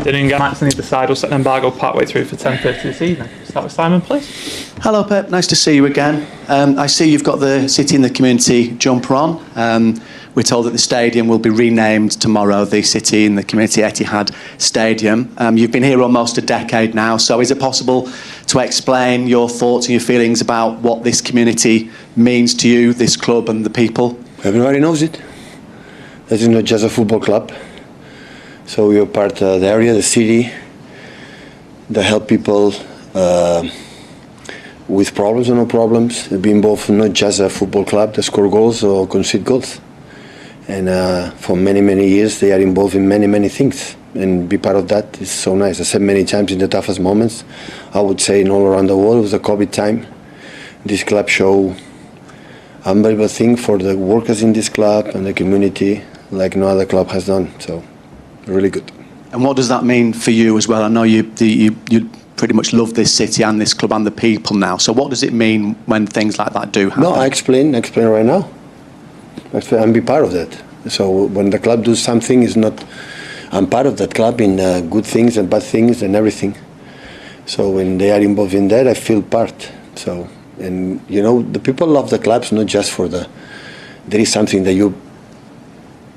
afternoon, guys. On either side, we'll set an embargo partway through for 10:30 this evening. Start with Simon, please. Hello, Pep. Nice to see you again. I see you've got the City in the Community jumper on. We're told that the stadium will be renamed tomorrow, the City in the Community Etihad Stadium. You've been here almost a decade now, so is it possible to explain your thoughts and your feelings about what this community means to you, this club and the people? Everybody knows it. This is not just a football club. So we are part of the area, the city, that help people with problems or no problems. Be involved not just a football club that score goals or concede goals. And for many, many years they are involved in many, many things. And be part of that is so nice. I said many times in the toughest moments, I would say in all around the world, it was the COVID time. This club show unbelievable thing for the workers in this club and the community like no other club has done. So really good. And what does that mean for you as well? I know you pretty much love this city and this club and the people now. So what does it mean when things like that do happen? No, I explain right now. I'm be part of that. So when the club does something, it's not. I'm part of that club in good things and bad things and everything. So when they are involved in that, I feel part. So, and you know, the people love the clubs not just for the. There is something that you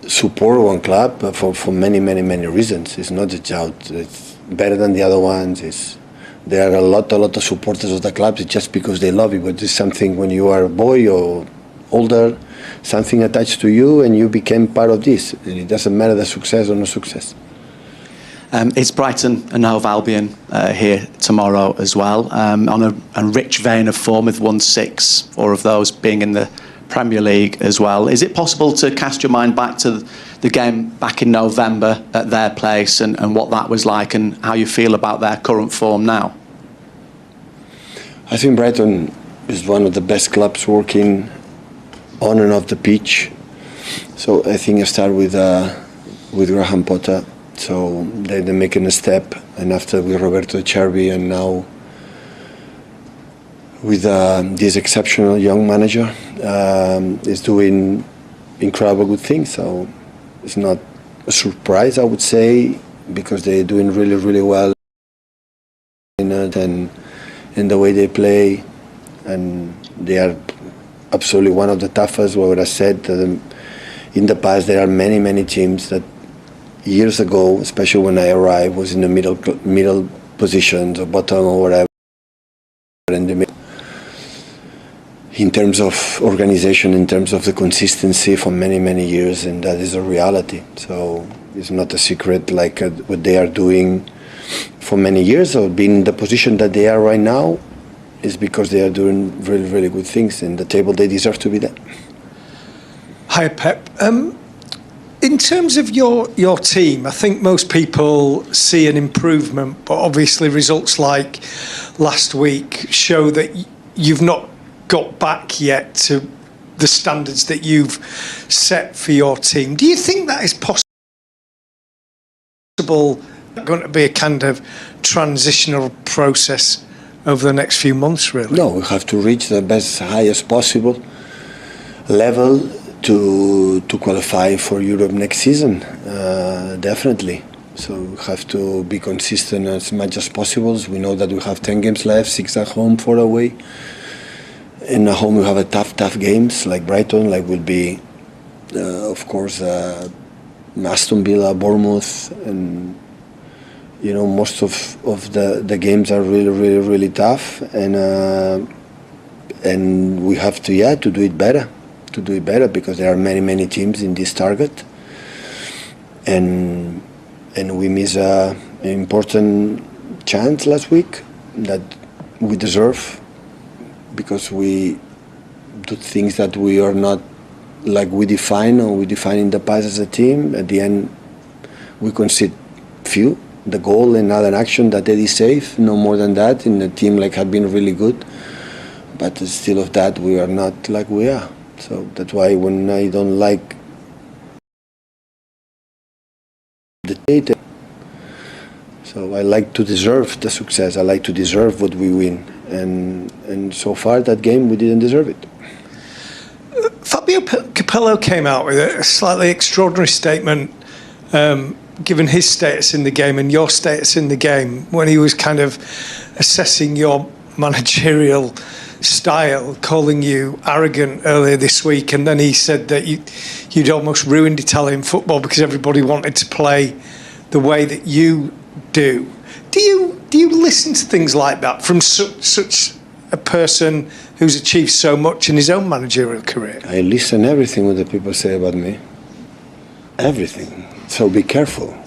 support one club for many, many, many reasons. It's not just it's better than the other ones. There are a lot of supporters of the clubs. It's just because they love it. But it's something when you are a boy or older, something attached to you, and you became part of this. And it doesn't matter the success or no success. It's Brighton and Hove Albion here tomorrow as well, on a rich vein of form with 1-6, 4 of those being in the Premier League as well. Is it possible to cast your mind back to the game back in November at their place and what that was like and how you feel about their current form now? I think Brighton is one of the best clubs working on and off the pitch. So I think I start with Graham Potter. So they're making a step, and after with Roberto Cervi, and now with this exceptional young manager, is doing incredible good things. So it's not a surprise, I would say, because they're doing really, really well in it and in the way they play, and they are absolutely one of the toughest. What I said in the past, there are many, many teams that years ago, especially when I arrived, was in the middle positions or bottom or whatever. In terms of organization, in terms of the consistency for many, many years, and that is a reality. So it's not a secret like what they are doing for many years, or being in the position that they are right now, is because they are doing really, really good things. In the table, they deserve to be there. Hi, Pep. In terms of your team, I think most people see an improvement, but obviously results like last week show that you've not got back yet to the standards that you've set for your team. Do you think that is possible? Going to be a kind of transitional process over the next few months, really? No, we have to reach the best, highest possible level to qualify for Europe next season, definitely. So we have to be consistent as much as possible. We know that we have 10 games left, 6 at home, 4 away. In at home we have a tough games like Brighton, like will be, of course, Aston Villa, Bournemouth, and you know most of the games are really, really, really tough, and we have to do it better. To do it better, because there are many, many teams in this target, and we miss an important chance last week that we deserve, because we do things that we are not like we define in the past as a team. At the end, we concede few, the goal and other action that they save, no more than that. In the team like had been really good, but still of that we are not like we are. So that's why when I don't like the data, so I like to deserve the success. I like to deserve what we win, and so far that game we didn't deserve it. Fabio Capello came out with a slightly extraordinary statement given his status in the game and your status in the game, when he was kind of assessing your managerial style, calling you arrogant earlier this week, and then he said that you'd almost ruined Italian football because everybody wanted to play the way that you do. Do you listen to things like that from such a person who's achieved so much in his own managerial career? I listen everything what the people say about me. Everything. So be careful.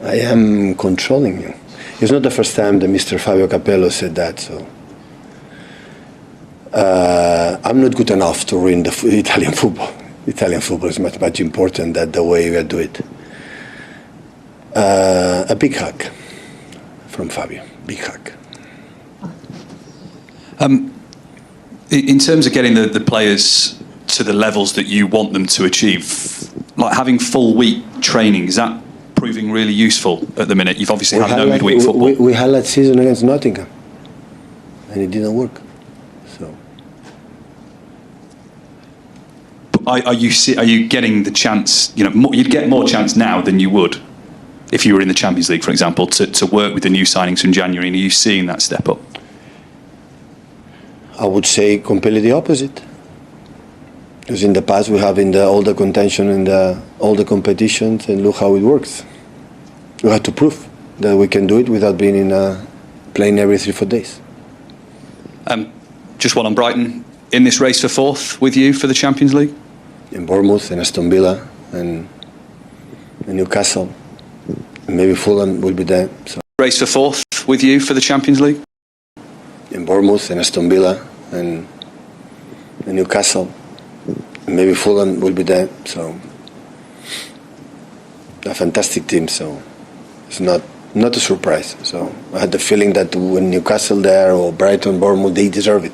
I am controlling you. It's not the first time that Mr. Fabio Capello said that, so I'm not good enough to ruin the Italian football. Italian football is much, much important than the way we do it. A big hug from Fabio. Big hug. In terms of getting the players to the levels that you want them to achieve, like having full week training, is that proving really useful at the minute? You've obviously had no midweek football. We had that season against Nottingham, and it didn't work. So, are you getting the chance? You'd get more chance now than you would if you were in the Champions League, for example, to work with the new signings from January. And are you seeing that step up? I would say completely the opposite. Because in the past we have in all the contention and all the competitions, and look how it works. We have to prove that we can do it without being playing every 3-4 days. Just one on Brighton. In this race for fourth with you for the Champions League? In Bournemouth and Aston Villa and Newcastle. And maybe Fulham will be there. So. Race for fourth with you for the Champions League? In Bournemouth and Aston Villa and Newcastle. And maybe Fulham will be there. So a fantastic team. So it's not a surprise. So I had the feeling that when Newcastle there or Brighton, Bournemouth, they deserve it.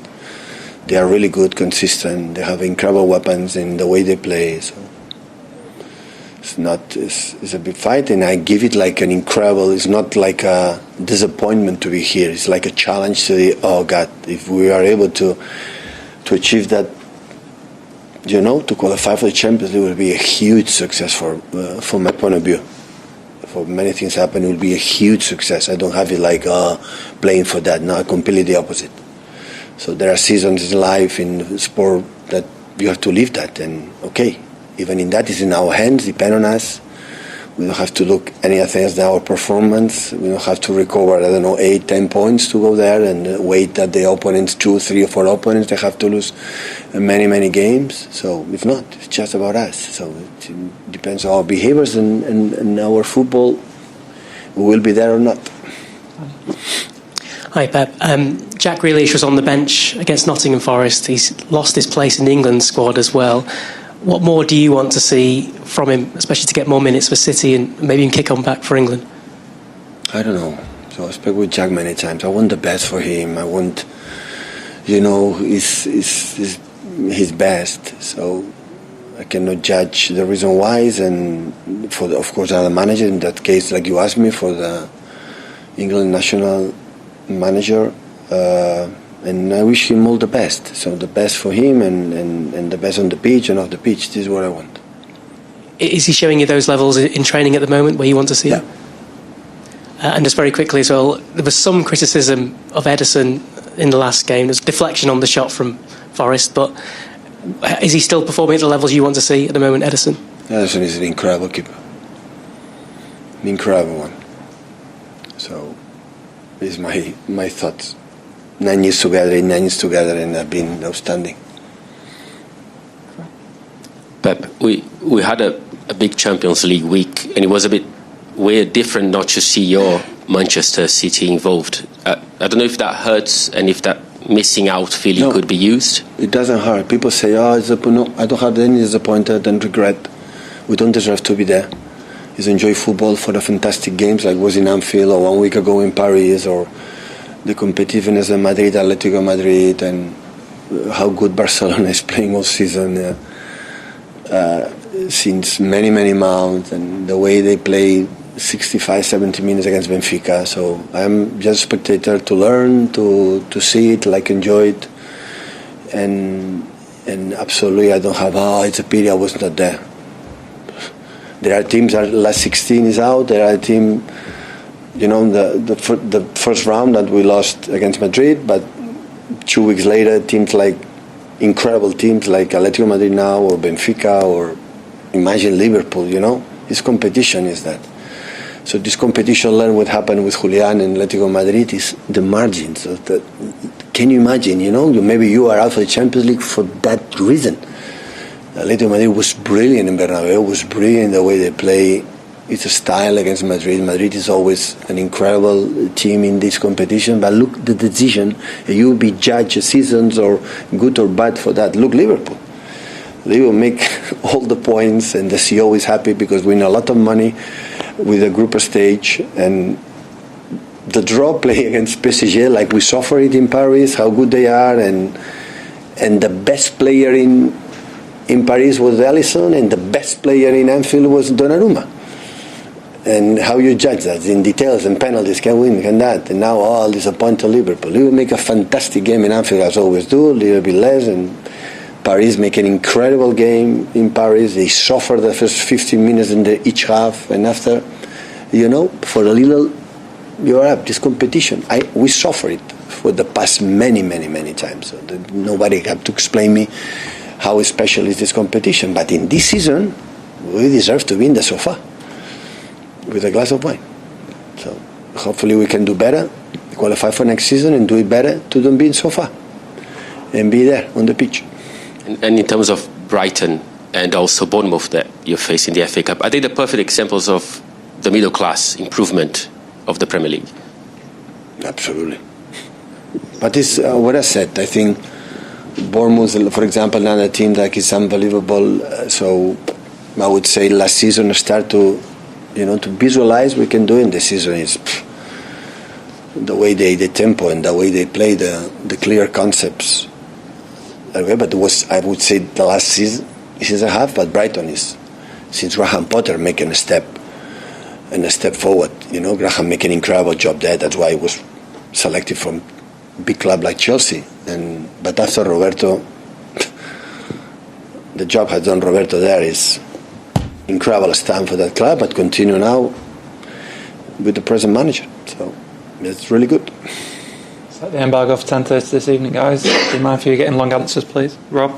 They are really good, consistent. They have incredible weapons in the way they play. So it's a big fight, and I give it like an incredible. It's not like a disappointment to be here. It's like a challenge to oh God, if we are able to achieve that, to qualify for the Champions League will be a huge success from my point of view. For many things happen, it will be a huge success. I don't have it like playing for that. No, completely the opposite. So there are seasons in life, in sport, that you have to live that. And okay, even in that, it's in our hands, depend on us. We don't have to look anything as our performance. We don't have to recover, 8, 10 points to go there and wait that the opponents, 2, 3 or 4 opponents, they have to lose many, many games. So it's not, it's just about us. So it depends on our behaviors and our football, we will be there or not. Hi, Pep. Jack Grealish was on the bench against Nottingham Forest. He's lost his place in the England squad as well. What more do you want to see from him, especially to get more minutes for City and maybe even kick on back for England? I don't know. So I spoke with Jack many times. I want the best for him. I want, his best. So I cannot judge the reason why. And of course, I'm the manager. In that case, like you asked me, for the England national manager, and I wish him all the best. So the best for him and the best on the pitch and off the pitch. This is what I want. Is he showing you those levels in training at the moment where you want to see him? And just very quickly as well, there was some criticism of Ederson in the last game. There's deflection on the shot from Forest, but is he still performing at the levels you want to see at the moment, Ederson? Ederson is an incredible keeper. An incredible one. So this is my thoughts. 9 years together, and have been outstanding. Pep, we had a big Champions League week, and it was a bit weird, different not to see your Manchester City involved. I don't know if that hurts and if that missing out feeling could be used. It doesn't hurt. People say, no, I don't have any disappointed and regret. We don't deserve to be there. Is enjoy football for the fantastic games like was in Anfield or 1 week ago in Paris, or the competitiveness of Madrid, Atletico Madrid, and how good Barcelona is playing all season since many, many months, and the way they play 65, 70 minutes against Benfica. So I'm just a spectator to learn, to see it, like enjoy it, and absolutely I don't have, it's a pity I was not there. There are teams that last 16 is out. There are team, the first round that we lost against Madrid, but 2 weeks later, incredible teams like Atletico Madrid now, or Benfica, or imagine Liverpool. This competition is that. So this competition, learn what happened with Julian and Atletico Madrid, is the margins of that. Can you imagine? Maybe you are out for the Champions League for that reason. Atletico Madrid was brilliant in Bernabeu, was brilliant the way they play. It's a style against Madrid. Madrid is always an incredible team in this competition. But look, the decision, you will be judged seasons or good or bad for that. Look, Liverpool. They will make all the points, and the CEO is happy because we win a lot of money with the group stage. And the draw play against PSG, like we suffer it in Paris, how good they are, and the best player in Paris was Alisson, and the best player in Anfield was Donnarumma. And how you judge that in details and penalties, can win, can that, and now all disappointed Liverpool. They will make a fantastic game in Anfield as always do, a little bit less, and Paris make an incredible game in Paris. They suffer the first 15 minutes in each half, and after, for a little, you're up. This competition, we suffer it for the past many, many, many times. So nobody have to explain me how special is this competition. But in this season, we deserve to be in the sofa with a glass of wine. So hopefully we can do better, qualify for next season, and do it better to don't be in sofa and be there on the pitch. And in terms of Brighton and also Bournemouth that you're facing the FA Cup, are they the perfect examples of the middle class improvement of the Premier League? Absolutely. But it's what I said. I think Bournemouth, for example, another team that is unbelievable. So I would say last season start to visualize we can do in the season is the way the tempo and the way they play, the clear concepts. Okay, but it was, I would say, the last season and a half. But Brighton is, since Graham Potter making a step forward. Graham making an incredible job there. That's why he was selected from big club like Chelsea. But after Roberto, the job has done Roberto there is incredible stamp for that club. But continue now with the present manager. So it's really good. Set the embargo for 10:30 this evening, guys. Do you mind if you're getting long answers, please, Rob?